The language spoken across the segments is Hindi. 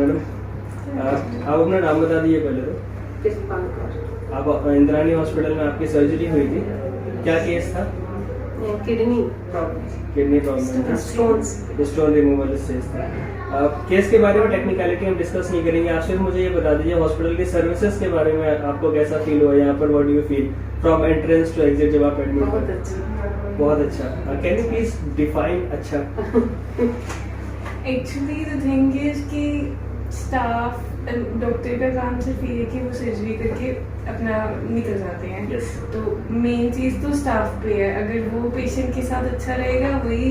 मैडम। आप अपना नाम बता दीजिए पहले तो। आप इंद्राणी हॉस्पिटल में आपकी सर्जरी हुई थी, क्या केस था? Kidney problem, stone removal stage था। केस के बारे में टेक्निकलिटी हम डिस्कस नहीं करेंगे, आप सिर्फ मुझे ये बता दीजिए हॉस्पिटल की सर्विसेज के बारे में आपको कैसा फील हुआ यहाँ पर, what do you feel from entrance to exit जब आप एडमिट? बहुत अच्छा। कैन यू प्लीज डिफाइन अच्छा? एक्चुअली द थिंग इज कि स्टाफ डॉक्टर का काम सिर्फ ये है कि वो सर्जरी करके अपना निकल जाते हैं। yes. तो मेन चीज़ तो स्टाफ पे है, अगर वो पेशेंट के साथ अच्छा रहेगा वही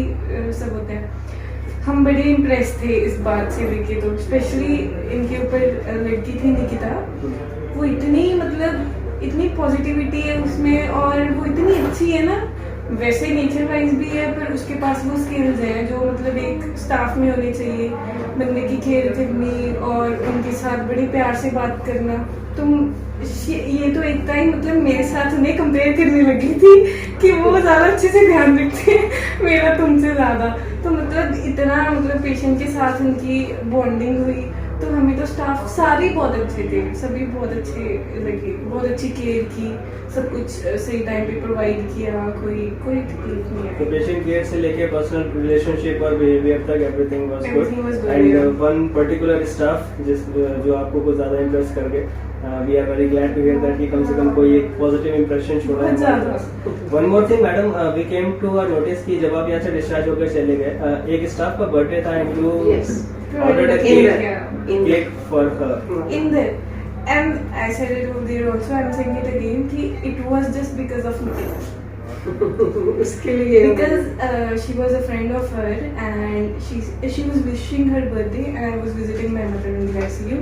सब होता है। हम बड़े इम्प्रेस थे इस बात से लेके, तो स्पेशली इनके ऊपर लड़की थी निकिता, वो इतनी मतलब इतनी पॉजिटिविटी है उसमें और वो इतनी अच्छी है ना, वैसे नेचर वाइज भी है पर उसके पास वो स्किल्स हैं जो मतलब एक स्टाफ में होने चाहिए, बंदे की केयर करनी और उनके साथ बड़े प्यार से बात करना। तुम ये तो एक टाइम मतलब मेरे साथ उन्हें कंपेयर करने लगी थी कि वो ज़्यादा अच्छे से ध्यान रखते हैं मेरा तुमसे ज़्यादा, तो मतलब इतना मतलब पेशेंट के साथ उनकी बॉन्डिंग हुई। तो हमें तो स्टाफ सारे बहुत अच्छे थे, सभी बहुत अच्छे लगे, बहुत अच्छी केयर की, सब कुछ सही टाइम पे प्रोवाइड किया, कोई तकलीफ नहीं है। तो पेशेंट केयर से लेके पर्सनल रिलेशनशिप और बिहेवियर तक everything was good. yeah. And one particular staff जो आपको कुछ ज्यादा इम्प्रेस करके, we are very glad to hear that कि कम से कम कोई एक पॉजिटिव इंप्रेशन छोड़ा है। One more thing madam, we came to our notice कि जब आप यहाँ से डिस्चार्ज होकर चले गए, एक स्टाफ का बर्थडे था and you ordered a cake for her. In there. And I said it over there also, I'm saying it again, कि it was just because of Nikita. उसके लिए Because she was a friend of her and she was wishing her birthday and I was visiting my mother in the ICU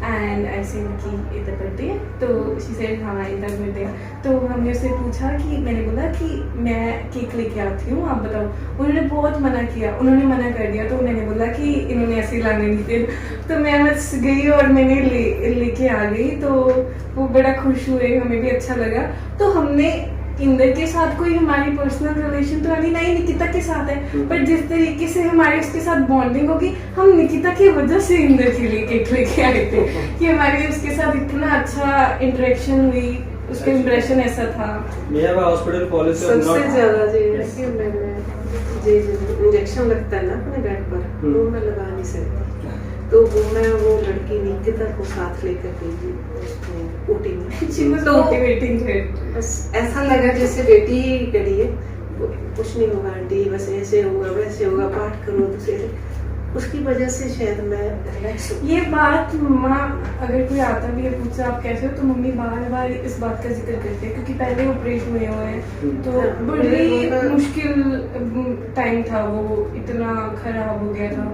and I said कि इधर birthday है, तो she said हाँ इधर birthday है। तो हमने उससे पूछा कि मैंने बोला कि मैं केक लेके आती हूँ, आप बताओ। उन्होंने बहुत मना किया, उन्होंने मना कर दिया, तो मैंने बोला कि इन्होंने ऐसे लाने नहीं थे, तो मैं बस गई और मैंने लेके आ गई, तो वो बड़ा खुश हुए, हमें भी अच्छा लगा। तो हमने इंदर के साथ कोई हमारी पर्सनल रिलेशन तो नहीं निकिता के साथ है, पर जिस तरीके से हमारी उसके साथ बॉन्डिंग होगी, हम निकिता की वजह से इंदर के लिए केक लेके आए थे कि हमारी उसके साथ इतना अच्छा इंटरेक्शन हुई, उसका इंप्रेशन ऐसा था। हॉस्पिटल पॉलिसी सबसे ज्यादा जी इंजेक्शन लगता है ना अपने बेड पर, वो मैं लगा नहीं सकती, तो वो लड़की निकिता को साथ लेकर गई उसको ओटी में, तो बस ऐसा लगा जैसे बेटी ही करी है, कुछ नहीं होगा आंटी, बस ऐसे होगा वैसे होगा, पाठ करो तो उसकी वजह से शायद मैं रिलैक्स हूँ। ये बात मम्मा अगर कोई आता भी है पूछता आप कैसे हो, तो मम्मी बार बार इस बात का जिक्र करते हैं क्योंकि पहले ऑपरेट हुए हैं, तो बड़ी मुश्किल टाइम था, वो इतना खराब हो गया था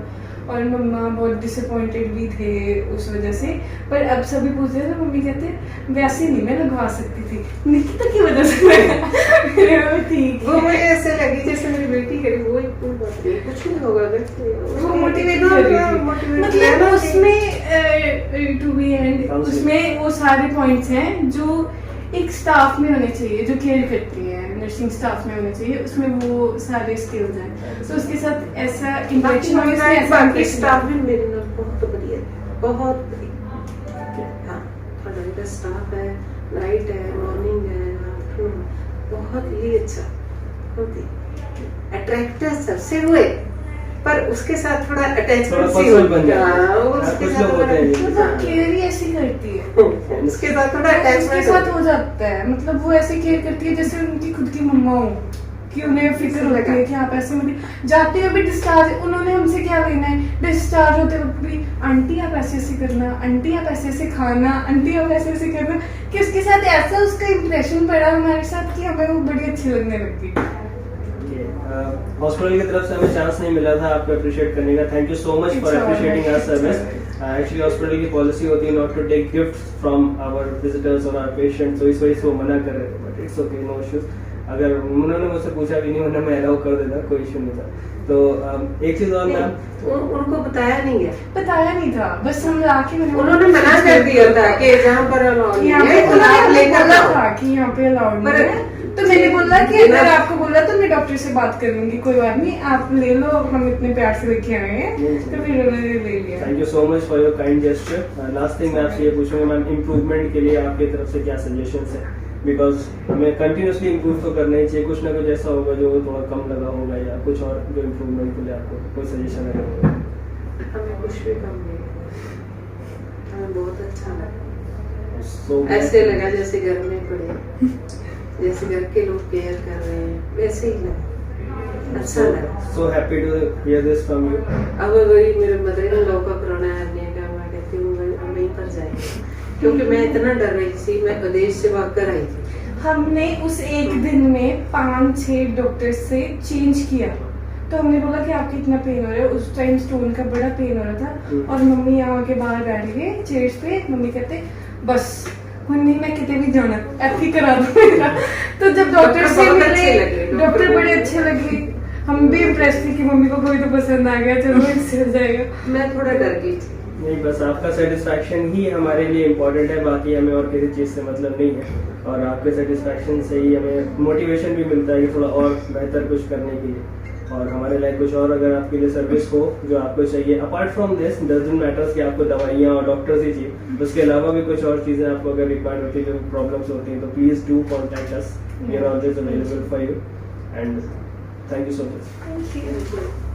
और मम्मा बहुत डिसअपॉइंटेड भी थे उस वजह से। पर अब सभी पूछते हैं तो मम्मी कहते हैं वैसे नहीं मैं लगवा सकती थी, निकिता की वजह से ठीक। वो मुझे ऐसे लगी जैसे मेरी बेटी करी, वो कुछ नहीं होगा, वो मोटिवेट मतलब उसमें टू बी एंड उसमें वो सारे पॉइंट्स हैं जो एक स्टाफ में होने चाहिए, जो केयर करती है, नर्सिंग स्टाफ में होने चाहिए, उसमें वो सारे स्किल्स हैं। तो उसके साथ ऐसा इंटरेक्शन बाकी स्टाफ भी मेरे नाल बहुत बढ़िया, बहुत बढ़िया। हाँ हमारा स्टाफ है, नाइट है, मॉर्निंग है, आफ्टरनून, बहुत ही अच्छा, बहुत ही अट्रैक्टिव सबसे हुए, पर उसके साथ थोड़ा अटैचमेंट सी होती है, उसके साथ केयर ही ऐसी करती है, उसके साथ थोड़ा अटैचमेंट के साथ हो जाता है, मतलब वो ऐसे केयर करती है जैसे उनकी खुद की मम्मा हो, कि उन्हें फिक्र होती है कि आप ऐसे मतलब जाते हुए भी डिस्चार्ज, उन्होंने हमसे क्या लेना है, डिस्चार्ज होते वक्त भी आंटी आप ऐसे ऐसे करना, आंटी आप ऐसे ऐसे खाना, आंटी आप ऐसे ऐसे करना, कि उसके साथ ऐसा उसका इम्प्रेशन पड़ा हमारे साथ कि हमें वो बड़ी अच्छी लगने लगी। हॉस्पिटल की तरफ से हमें चांस नहीं मिला था आपको अप्रिशिएट करने का, thank you so much for appreciating our service. Actually hospital की पॉलिसी होती है not to take gifts from our visitors और आवर पेशेंट्स, तो इस वजह से वो मना कर रहे थे, but it's okay, no issues. अगर उन्होंने मुझसे पूछा भी नहीं, वरना मैं अलाउ कर देता, कोई इशू नहीं था। तो एक चीज और मैम, उनको बताया नहीं है, बताया नहीं था, बस हम आके उन्होंने मना कर दिया था कि जहाँ पर अलाउड नहीं है, यहाँ पे अलाउड नहीं है। तो मैंने बोला कि अगर आपको बोला तो मैं डॉक्टर से बात कर लूंगी, कोई बात नहीं, आप ले लो, हम इतने प्यार से लेके आए हैं। तो फिर उन्होंने ले लिया। Thank you so much for your kind gesture. Last thing मैं आपसे ये पूछूंगा मैम, इम्प्रूवमेंट के लिए आपकी तरफ से क्या सजेशंस है? बिकॉज हमें कंटिन्यूसली इम्प्रूव तो करना ही चाहिए, कुछ ना कुछ ऐसा होगा जो थोड़ा कम लगा होगा या कुछ और जो इम्प्रूवमेंट के लिए आपको कोई सजेशन है? हमें कुछ भी कम नहीं, हमें बहुत अच्छा लगा। So, ऐसे लगा जैसे घर में पड़े, जैसे घर के लोग केयर कर रहे हैं, वैसे ही लगा, अच्छा लगा। So happy to hear this from you. अब वही मेरे मदर इन लॉ का कोरोना आने का, मैं कहती हूँ वहीं पर जाएंगे, क्योंकि मैं इतना डर रही थी, मैं विदेश से भाग कर आई थी। हमने उस एक दिन में 5-6 डॉक्टर से चेंज किया। तो हमने बोला कि आपको इतना पेन हो रहा है, उस टाइम स्टोन का बड़ा पेन हो रहा था। और मम्मी यहाँ के बाहर बैठ गए चेयर्स पे, मम्मी कहते बस मम्मी मैं कितने भी जाना ऐसी करा दो मेरा। तो जब डॉक्टर से मिले, डॉक्टर बड़े अच्छे लगे, हम भी इम्प्रेस थे कि मम्मी को कोई तो पसंद आ गया, चलो इससे हो जाएगा। मैं थोड़ा डर गई थी। नहीं, बस आपका सेटिस्फैक्शन ही हमारे लिए इम्पोर्टेंट है, बाकी हमें और किसी चीज़ से मतलब नहीं है। और आपके सेटिस्फैक्शन से ही हमें मोटिवेशन भी मिलता है कि थोड़ा और बेहतर कुछ करने के लिए। और हमारे लाइक कुछ और अगर आपके लिए सर्विस हो जो आपको चाहिए, apart from this doesn't matters कि आपको दवाइयाँ और डॉक्टर्स ही चाहिए, उसके अलावा भी कुछ और चीज़ें आपको अगर रिक्वायर्ड होती है, जो प्रॉब्लम्स होती हैं, तो please do contact us, we are always available for you. And thank you so much. Thank you.